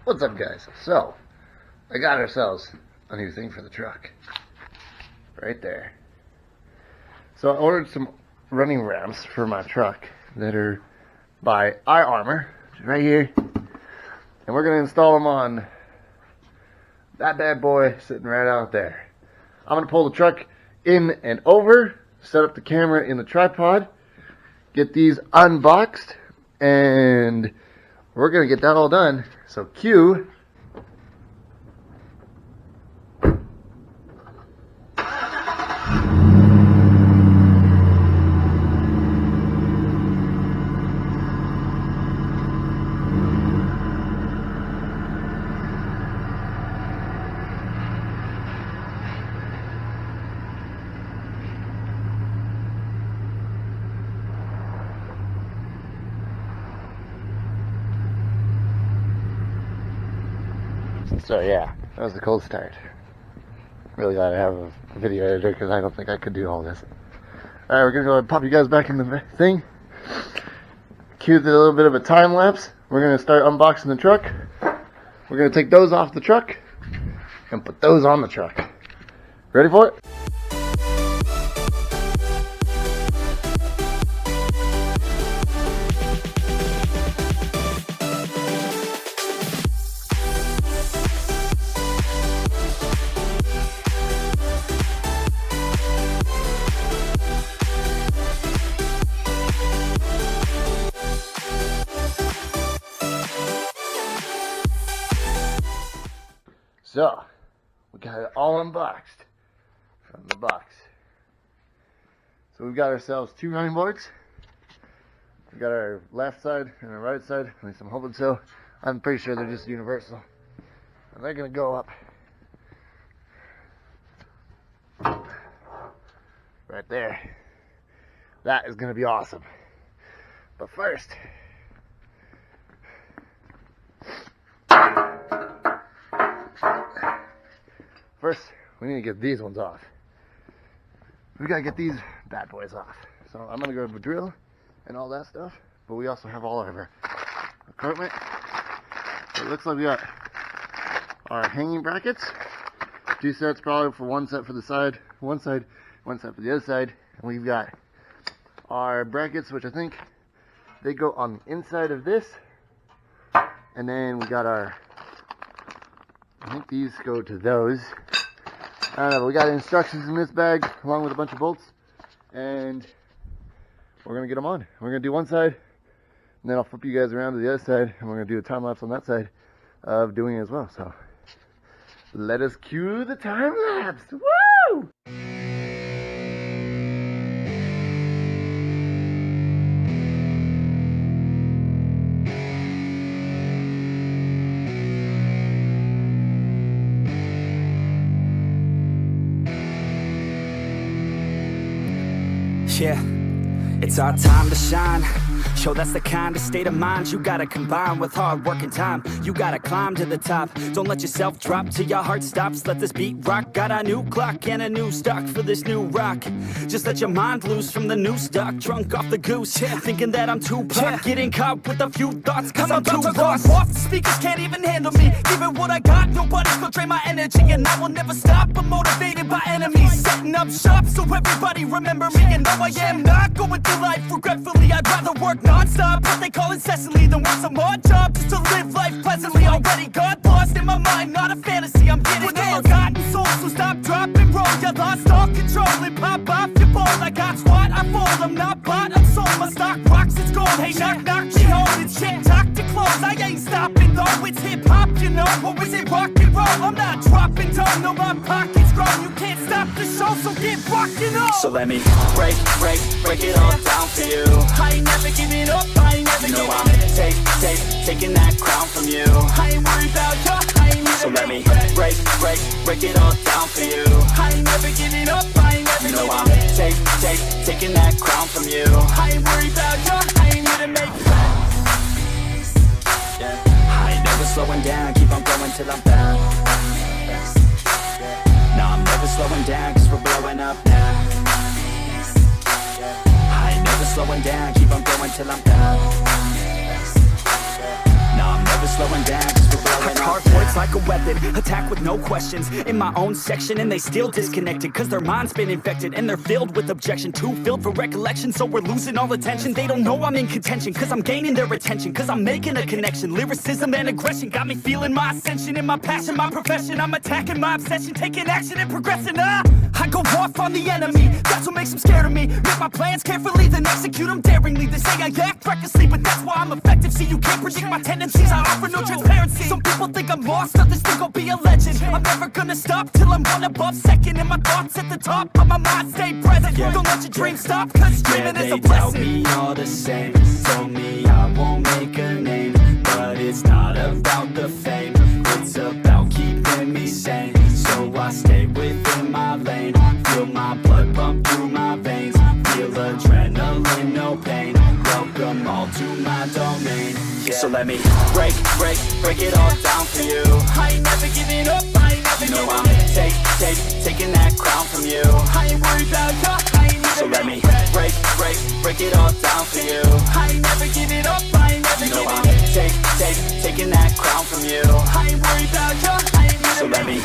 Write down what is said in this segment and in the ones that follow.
What's up, guys? So, I got ourselves a new thing for the truck. Right there. So I ordered some running ramps for my truck that are by IArmor, which is right here. And we're going to install them on that bad boy sitting right out there. I'm going to pull the truck in and over, set up the camera in the tripod, get these unboxed, and we're going to get that all done. So cue. So yeah, that was the cold start. Really glad I have a video editor because I don't think I could do all this. Alright, we're going to go ahead and pop you guys back in the thing. Cue a little bit of a time lapse. We're going to start unboxing the truck. We're going to take those off the truck and put those on the truck. Ready for it? So, we got it all unboxed from the box. So we've got ourselves two running boards. We've got our left side and our right side, at least I'm hoping so. I'm pretty sure they're just universal. And they're going to go up right there. That is going to be awesome. But first, we need to get these ones off. We gotta get these bad boys off. So I'm gonna go with a drill and all that stuff, but we also have all of our equipment. So it looks like we got our hanging brackets. Two sets probably for one set for the side, one set for the other side. And we've got our brackets, which I think they go on the inside of this. And then we got our, I think these go to those. I don't know, but we got instructions in this bag along with a bunch of bolts, and we're going to get them on. We're going to do one side, and then I'll flip you guys around to the other side, and we're going to do a time lapse on that side of doing it as well. So let us cue the time lapse. Woo! Yeah, it's our time to shine. Show that's the kind of state of mind you gotta combine with hard work and time. You gotta climb to the top. Don't let yourself drop till your heart stops. Let this beat rock. Got a new clock and a new stock for this new rock. Just let your mind loose from the new stock. Drunk off the goose, yeah. Thinking that I'm too pop. Yeah. Getting caught with a few thoughts cause I'm too lost. Off the speakers can't even handle me. Giving what I got, nobody's gonna drain my energy. And I will never stop, I'm motivated by enemies. Setting up shop so everybody remember me. And no, I am not going through life regretfully. I'd rather work non-stop, what they call incessantly, than work some odd job just to live life pleasantly. Already got lost in my mind, not a fantasy, I'm getting with all forgotten souls, so stop, drop, and roll. You lost all control and pop off your ball. I got squat, I fold, I'm not bought, I'm sold. My stock rocks, it's gold. Hey, knock, knock, she home, it's shit, talk to close. I ain't stopping though, it's hip-hop, you know. Or is it rock and roll? I'm not dropping down, no, my pocket's grown. You can't stop the show, so get rockin' on. So let me break it all down for you. I ain't never giving up, I ain't never giving up. Taking that crown from you. I ain't worried about you, I ain't never. So let me break it all down for you. I ain't never giving up, I ain't never giving up. I'm taking that crown from you. I ain't worried about you, I ain't here to make plans. Yeah. I ain't never slowing down, keep on going till I'm down. No, I'm never slowing down, cause we're blowing up now. I ain't never slowing down, keep on going till I'm down. Nah, I'm never slowing down, 'cause we're blowing up. I carve words like a weapon, attack with no questions. In my own section and they still disconnected, 'cause their mind's been infected and they're filled with objection. Too filled for recollection, so we're losing all attention. They don't know I'm in contention, 'cause I'm gaining their attention, 'cause I'm making a connection. Lyricism and aggression got me feeling my ascension. In my passion, my profession, I'm attacking my obsession, taking action and progressing. I go off on the enemy, that's what makes them scared of me. Make my plans carefully, then execute them daringly. They say I act recklessly, but that's why I'm effective. See, you can't predict my tendencies, I offer no transparency. Some people think I'm lost, others think I'll be a legend. I'm never gonna stop till I'm one above second. And my thoughts at the top, but my mind stay present. Don't let your dreams stop, 'cause dreaming is a blessing. They tell me all the same, told me I won't make a name. But it's not about the fame, it's about keeping me sane. So I stay within my lane, feel my blood pump through my veins. Feel adrenaline, no pain, welcome all to my domain. So let me break it all down for you. I ain't never giving up, I ain't never giving up. I'm taking that crown from you. I ain't worried about you, I ain't never. So let me break it all down for you. I ain't never giving up, I ain't never giving up. I'm taking that crown from you. I ain't worried about you, I ain't never. So let me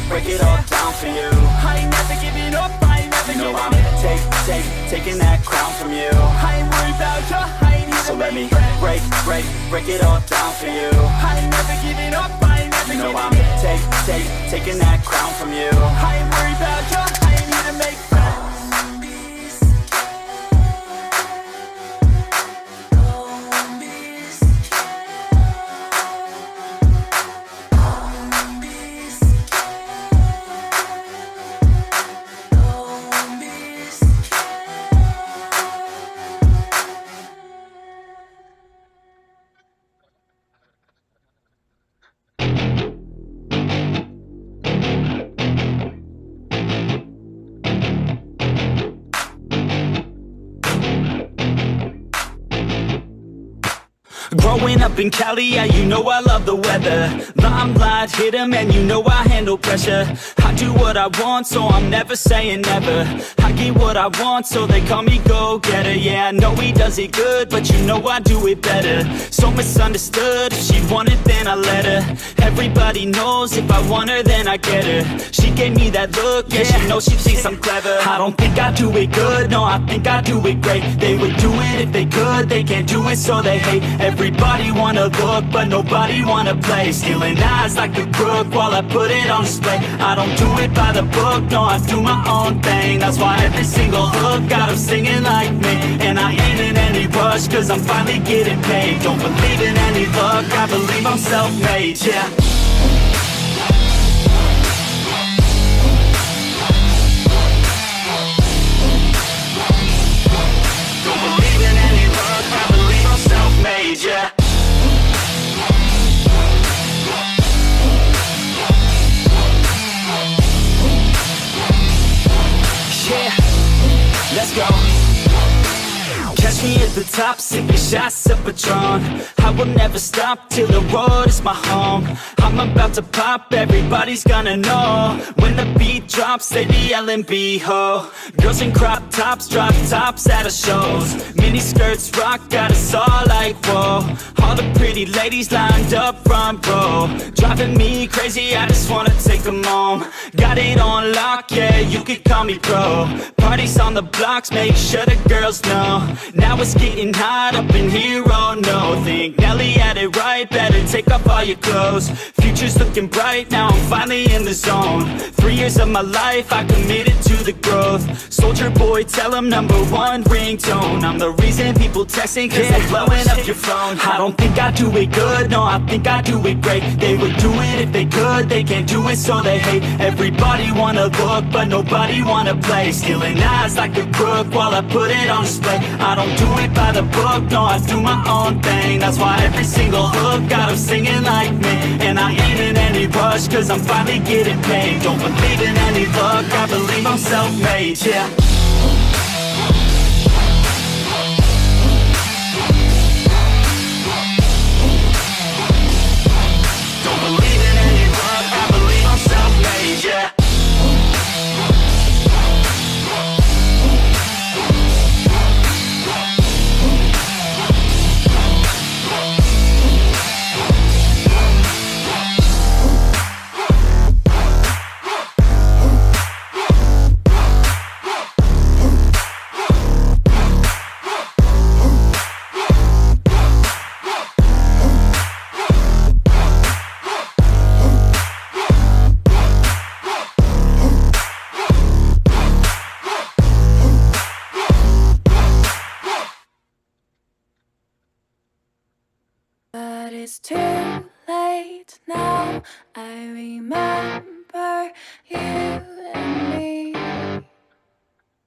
break it all down for you. I ain't never giving up, I ain't never giving up. I'm taking that crown from you. I ain't worried about you, I ain't never. So let me break it all down for you. I ain't never giving up, I ain't never giving up. I'm taking that crown from you. I ain't worried about you, I ain't need to make friends. Growing up in Cali, yeah, you know I love the weather. Limelight hit 'em and you know I handle pressure. I do what I want, so I'm never saying never. I get what I want, so they call me go-getter. Yeah, I know he does it good, but you know I do it better. So misunderstood, if she wanted then I let her. Everybody knows if I want her then I get her. She gave me that look, yeah, she knows she thinks I'm clever. I don't think I do it good, no, I think I do it great. They would do it if they could, they can't do it so they hate. Everybody wanna look, but nobody wanna play. Stealing eyes like a crook while I put it on display. I don't do it by the book, no, I do my own thing. That's why every single hook got them singing like me. And I ain't in any rush, 'cause I'm finally getting paid. Don't believe in any luck, I believe I'm self-made, yeah. Don't believe in any luck, I believe I'm self-made, yeah. Let's go. Catch me at the top, sipping shots of Patron. I will never stop till the road is my home. I'm about to pop, everybody's gonna know. When the beat drops, they be yelling B-ho. Girls in crop tops, drop tops at our shows. Mini skirts rock, got us all like whoa. All the pretty ladies lined up front row. Driving me crazy, I just wanna take them home. Got it on lock, yeah, you could call me pro. Parties on the blocks, make sure the girls know. Now it's getting hot up in here, oh no. Think Nelly had it right, better take off all your clothes. Future's looking bright, now I'm finally in the zone. 3 years of my life, I committed to the growth. Soldier boy, tell him #1 ringtone. I'm the reason people texting, 'cause they're blowing up your phone. I don't think I do it good, no, I think I do it great. They would do it if they could, they can't do it so they hate. Everybody wanna look, but nobody wanna play. Stealing eyes like a crook while I put it on display. I don't do it by the book, no, I do my own thing. That's why every single hook got them singing like me. And I ain't in any rush, 'cause I'm finally getting paid. Don't believe in any luck, I believe I'm self-made, yeah. Don't believe in any luck, I believe I'm self-made, yeah. It's too late now. I remember you and me,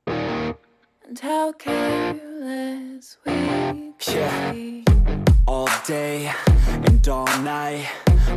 and how careless we could be. All day and all night,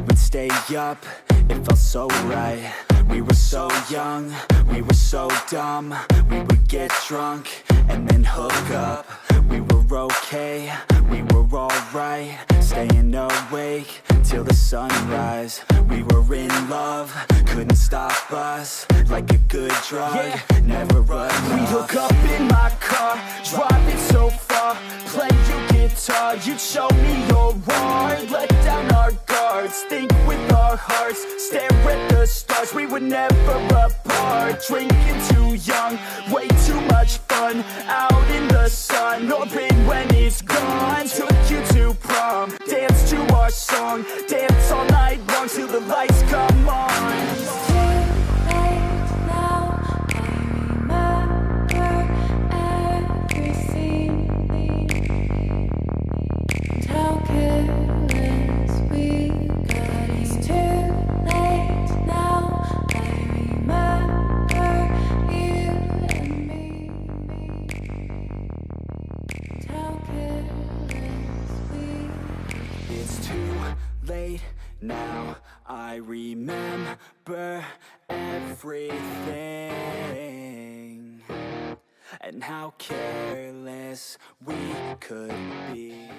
we'd stay up, it felt so right. We were so young, we were so dumb. We would get drunk and then hook up. We were okay, we were alright, staying awake till the sunrise. We were in love, couldn't stop us, like a good drug, never enough. We hook up in my car, driving so far, play your guitar, you'd show me your art. Let down our guards, think with our hearts, stare at the stars, we were never apart. Drinking too young, way too much fun, out in the sun, orbit when it's gone. Took you to prom, dance to our song, dance all night long till the lights come on. It's too late now, I remember everything, and how careless we could be.